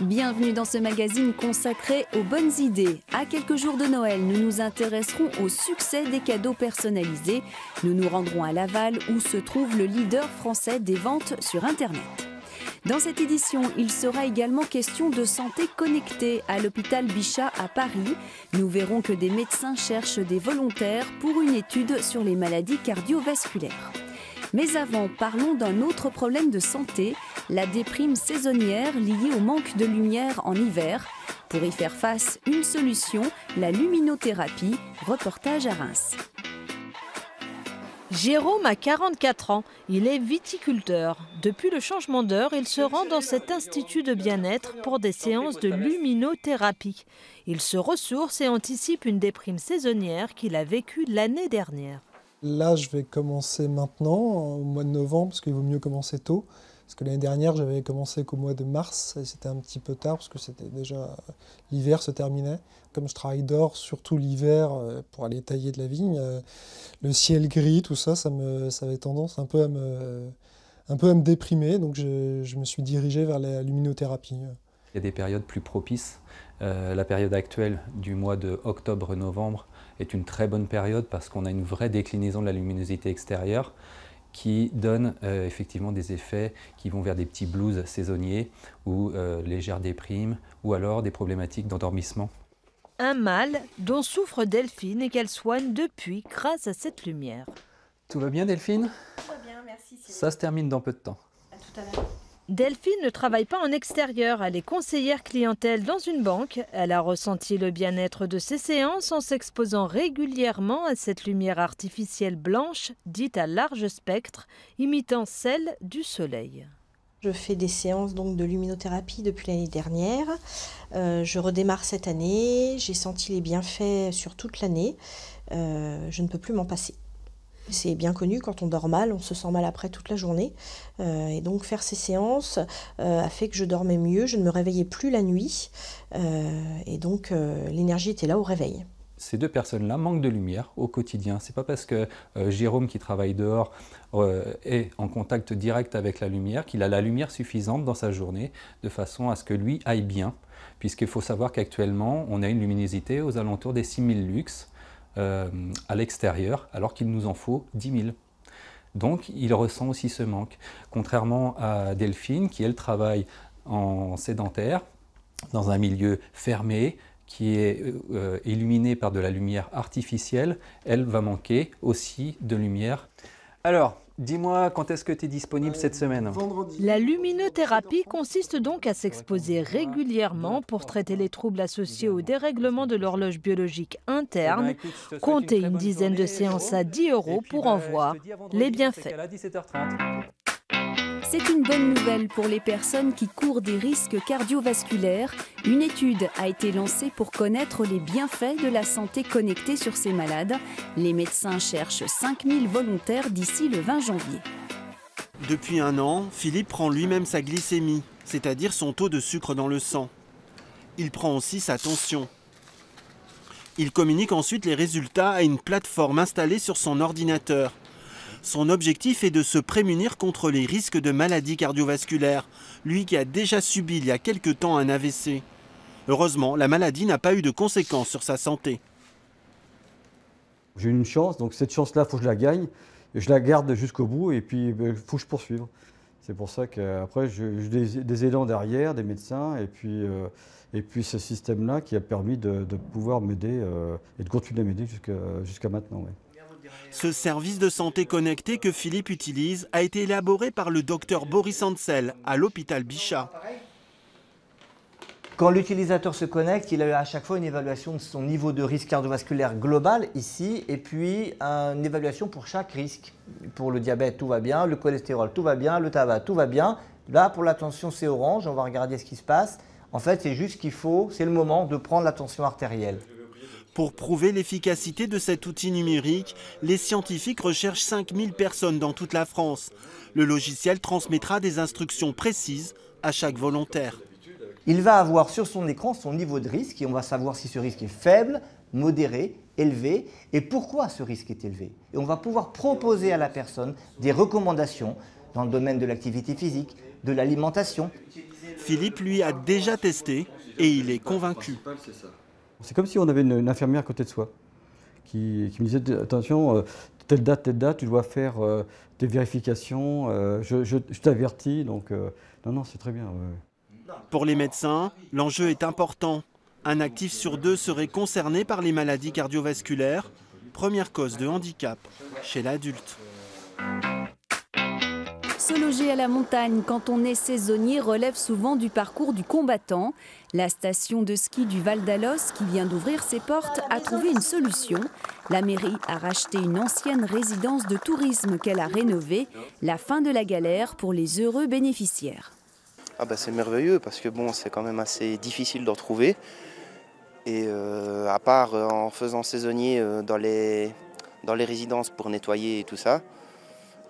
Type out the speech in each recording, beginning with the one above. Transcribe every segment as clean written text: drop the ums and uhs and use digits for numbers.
Bienvenue dans ce magazine consacré aux bonnes idées. À quelques jours de Noël, nous nous intéresserons au succès des cadeaux personnalisés. Nous nous rendrons à Laval où se trouve le leader français des ventes sur Internet. Dans cette édition, il sera également question de santé connectée à l'hôpital Bichat à Paris. Nous verrons que des médecins cherchent des volontaires pour une étude sur les maladies cardiovasculaires. Mais avant, parlons d'un autre problème de santé, la déprime saisonnière liée au manque de lumière en hiver. Pour y faire face, une solution, la luminothérapie. Reportage à Reims. Jérôme a 44 ans, il est viticulteur. Depuis le changement d'heure, il se rend dans cet institut de bien-être pour des séances de luminothérapie. Il se ressource et anticipe une déprime saisonnière qu'il a vécue l'année dernière. Là, je vais commencer maintenant, au mois de novembre, parce qu'il vaut mieux commencer tôt. Parce que l'année dernière, j'avais commencé qu'au mois de mars, et c'était un petit peu tard, parce que c'était déjà l'hiver se terminait. Comme je travaille dehors, surtout l'hiver, pour aller tailler de la vigne, le ciel gris, tout ça, ça avait tendance un peu à me déprimer. Donc je me suis dirigé vers la luminothérapie. Il y a des périodes plus propices. La période actuelle du mois de octobre-novembre est une très bonne période parce qu'on a une vraie déclinaison de la luminosité extérieure qui donne effectivement des effets qui vont vers des petits blues saisonniers ou légères déprimes ou alors des problématiques d'endormissement. Un mal dont souffre Delphine et qu'elle soigne depuis grâce à cette lumière. Tout va bien Delphine? Tout va bien, merci. Ça se termine dans peu de temps. À tout à l'heure. Delphine ne travaille pas en extérieur, elle est conseillère clientèle dans une banque. Elle a ressenti le bien-être de ses séances en s'exposant régulièrement à cette lumière artificielle blanche, dite à large spectre, imitant celle du soleil. Je fais des séances donc de luminothérapie depuis l'année dernière. Je redémarre cette année, j'ai senti les bienfaits sur toute l'année. Je ne peux plus m'en passer. C'est bien connu, quand on dort mal, on se sent mal après toute la journée. Et donc faire ces séances a fait que je dormais mieux, je ne me réveillais plus la nuit. Et donc l'énergie était là au réveil. Ces deux personnes-là manquent de lumière au quotidien. C'est pas parce que Jérôme, qui travaille dehors, est en contact direct avec la lumière, qu'il a la lumière suffisante dans sa journée, de façon à ce que lui aille bien. Puisqu'il faut savoir qu'actuellement, on a une luminosité aux alentours des 6000 lux. À l'extérieur, alors qu'il nous en faut 10 000. Donc il ressent aussi ce manque. Contrairement à Delphine, qui elle travaille en sédentaire, dans un milieu fermé, qui est illuminé par de la lumière artificielle, elle va manquer aussi de lumière. Alors, dis-moi, quand est-ce que tu es disponible cette semaine? La luminothérapie consiste donc à s'exposer régulièrement pour traiter les troubles associés au dérèglement de l'horloge biologique interne. Comptez une dizaine de séances à 10 € pour en voir les bienfaits. C'est une bonne nouvelle pour les personnes qui courent des risques cardiovasculaires. Une étude a été lancée pour connaître les bienfaits de la santé connectée sur ces malades. Les médecins cherchent 5000 volontaires d'ici le 20 janvier. Depuis un an, Philippe prend lui-même sa glycémie, c'est-à-dire son taux de sucre dans le sang. Il prend aussi sa tension. Il communique ensuite les résultats à une plateforme installée sur son ordinateur. Son objectif est de se prémunir contre les risques de maladies cardiovasculaires, lui qui a déjà subi il y a quelque temps un AVC. Heureusement, la maladie n'a pas eu de conséquences sur sa santé. J'ai eu une chance, donc cette chance-là, il faut que je la gagne. Je la garde jusqu'au bout et puis il faut que je poursuive. C'est pour ça qu'après, j'ai des aidants derrière, des médecins, et puis ce système-là qui a permis de pouvoir m'aider et de continuer à m'aider jusqu'à maintenant. Ouais. Ce service de santé connecté que Philippe utilise a été élaboré par le docteur Boris Ansel à l'hôpital Bichat. Quand l'utilisateur se connecte, il a à chaque fois une évaluation de son niveau de risque cardiovasculaire global ici, et puis une évaluation pour chaque risque. Pour le diabète, tout va bien, le cholestérol, tout va bien, le tabac, tout va bien. Là, pour la tension, c'est orange, on va regarder ce qui se passe. En fait, c'est juste qu'il faut, c'est le moment de prendre la tension artérielle. Pour prouver l'efficacité de cet outil numérique, les scientifiques recherchent 5000 personnes dans toute la France. Le logiciel transmettra des instructions précises à chaque volontaire. Il va avoir sur son écran son niveau de risque et on va savoir si ce risque est faible, modéré, élevé et pourquoi ce risque est élevé. Et on va pouvoir proposer à la personne des recommandations dans le domaine de l'activité physique, de l'alimentation. Philippe, lui, a déjà testé et il est convaincu. C'est comme si on avait une infirmière à côté de soi qui me disait « Attention, telle date, tu dois faire des vérifications, je t'avertis. » Donc non, c'est très bien. Ouais. Pour les médecins, l'enjeu est important. Un actif sur 2 serait concerné par les maladies cardiovasculaires, première cause de handicap chez l'adulte. Se loger à la montagne quand on est saisonnier relève souvent du parcours du combattant. La station de ski du Val d'Alos, qui vient d'ouvrir ses portes, a trouvé une solution. La mairie a racheté une ancienne résidence de tourisme qu'elle a rénovée. La fin de la galère pour les heureux bénéficiaires. Ah bah c'est merveilleux parce que bon, c'est quand même assez difficile d'en trouver. Et à part en faisant saisonnier dans les résidences pour nettoyer et tout ça,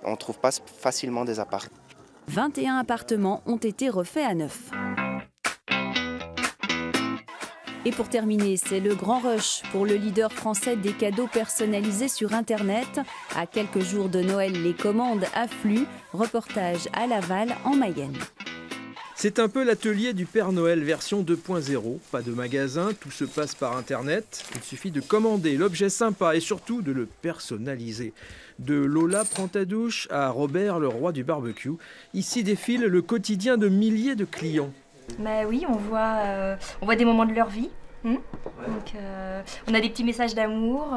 on ne trouve pas facilement des appartements. 21 appartements ont été refaits à neuf. Et pour terminer, c'est le grand rush pour le leader français des cadeaux personnalisés sur Internet. À quelques jours de Noël, les commandes affluent. Reportage à Laval, en Mayenne. C'est un peu l'atelier du Père Noël version 2.0. Pas de magasin, tout se passe par Internet. Il suffit de commander l'objet sympa et surtout de le personnaliser. De Lola prend ta douche à Robert, le roi du barbecue. Ici défile le quotidien de milliers de clients. Bah oui, on voit des moments de leur vie. Donc, on a des petits messages d'amour.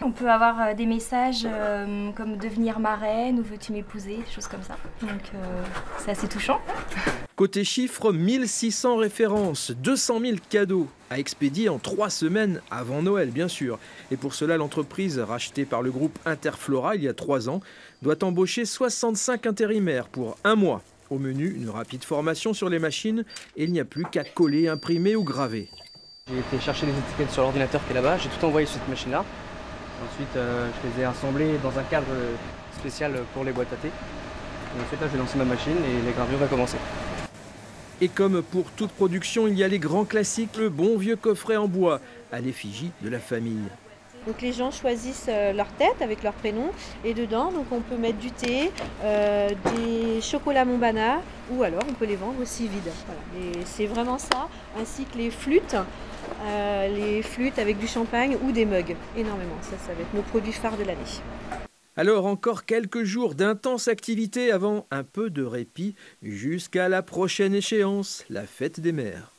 On peut avoir des messages comme devenir marraine ou veux-tu m'épouser, des choses comme ça. Donc c'est assez touchant. Côté chiffres, 1600 références, 200 000 cadeaux à expédier en 3 semaines avant Noël, bien sûr. Et pour cela, l'entreprise, rachetée par le groupe Interflora il y a 3 ans, doit embaucher 65 intérimaires pour 1 mois. Au menu, une rapide formation sur les machines et il n'y a plus qu'à coller, imprimer ou graver. J'ai été chercher les étiquettes sur l'ordinateur qui est là-bas, j'ai tout envoyé sur cette machine-là. Ensuite, je les ai assemblées dans un cadre spécial pour les boîtes à thé. Et ensuite, là, je vais lancer ma machine et les gravures vont commencer. Et comme pour toute production, il y a les grands classiques, le bon vieux coffret en bois, à l'effigie de la famille. Donc les gens choisissent leur tête avec leur prénom et dedans donc on peut mettre du thé, des chocolats Montbana ou alors on peut les vendre aussi vides. Voilà. Et c'est vraiment ça, ainsi que les flûtes avec du champagne ou des mugs, énormément. Ça va être nos produits phares de l'année. Alors encore quelques jours d'intense activité avant un peu de répit jusqu'à la prochaine échéance, la fête des mères.